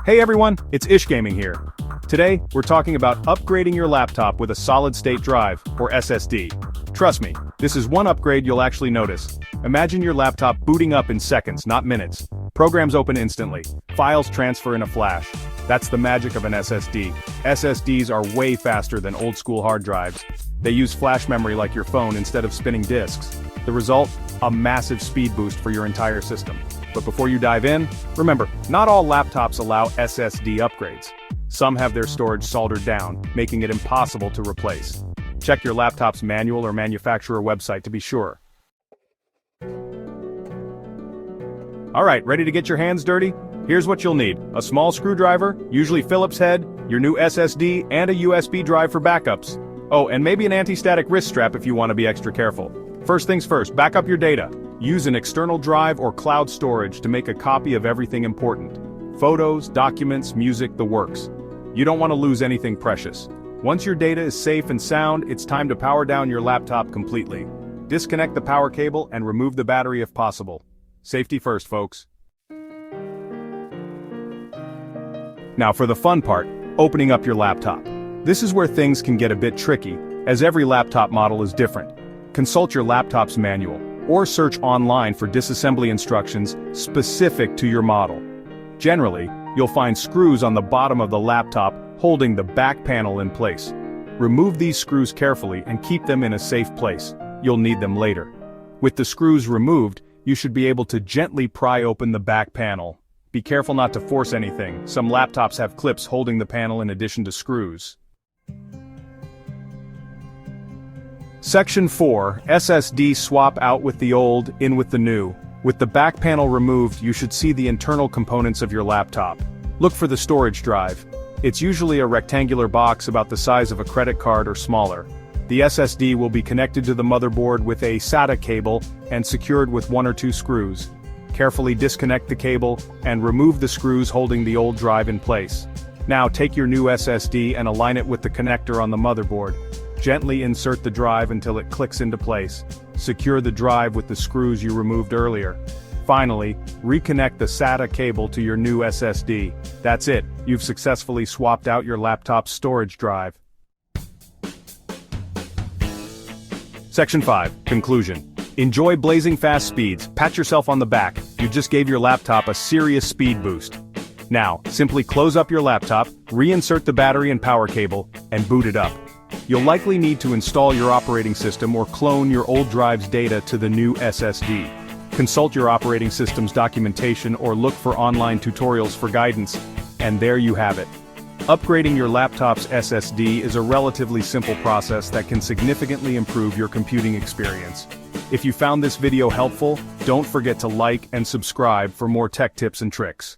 Hey everyone, it's Ish Gaming here. Today, we're talking about upgrading your laptop with a solid-state drive, or SSD. Trust me, this is one upgrade you'll actually notice. Imagine your laptop booting up in seconds, not minutes. Programs open instantly. Files transfer in a flash. That's the magic of an SSD. SSDs are way faster than old-school hard drives. They use flash memory like your phone instead of spinning disks. The result? A massive speed boost for your entire system. But before you dive in, remember, not all laptops allow SSD upgrades. Some have their storage soldered down, making it impossible to replace. Check your laptop's manual or manufacturer website to be sure. Alright, ready to get your hands dirty? Here's what you'll need: a small screwdriver, usually Phillips head, your new SSD, and a USB drive for backups. Oh, and maybe an anti-static wrist strap if you want to be extra careful. First things first, back up your data. Use an external drive or cloud storage to make a copy of everything important. Photos, documents, music, the works. You don't want to lose anything precious. Once your data is safe and sound, it's time to power down your laptop completely. Disconnect the power cable and remove the battery if possible. Safety first, folks. Now for the fun part, opening up your laptop. This is where things can get a bit tricky, as every laptop model is different. Consult your laptop's manual, or search online for disassembly instructions specific to your model. Generally, you'll find screws on the bottom of the laptop holding the back panel in place. Remove these screws carefully and keep them in a safe place. You'll need them later. With the screws removed, you should be able to gently pry open the back panel. Be careful not to force anything. Some laptops have clips holding the panel in addition to screws. Section 4, SSD swap out with the old, in with the new. With the back panel removed, you should see the internal components of your laptop. Look for the storage drive. It's usually a rectangular box about the size of a credit card or smaller. The SSD will be connected to the motherboard with a SATA cable and secured with 1 or 2 screws. Carefully disconnect the cable and remove the screws holding the old drive in place. Now take your new SSD and align it with the connector on the motherboard. Gently insert the drive until it clicks into place. Secure the drive with the screws you removed earlier. Finally, reconnect the SATA cable to your new SSD. That's it, you've successfully swapped out your laptop's storage drive. Section 5, Conclusion. Enjoy blazing fast speeds, pat yourself on the back, you just gave your laptop a serious speed boost. Now, simply close up your laptop, reinsert the battery and power cable, and boot it up. You'll likely need to install your operating system or clone your old drive's data to the new SSD. Consult your operating system's documentation or look for online tutorials for guidance, and there you have it. Upgrading your laptop's SSD is a relatively simple process that can significantly improve your computing experience. If you found this video helpful, don't forget to like and subscribe for more tech tips and tricks.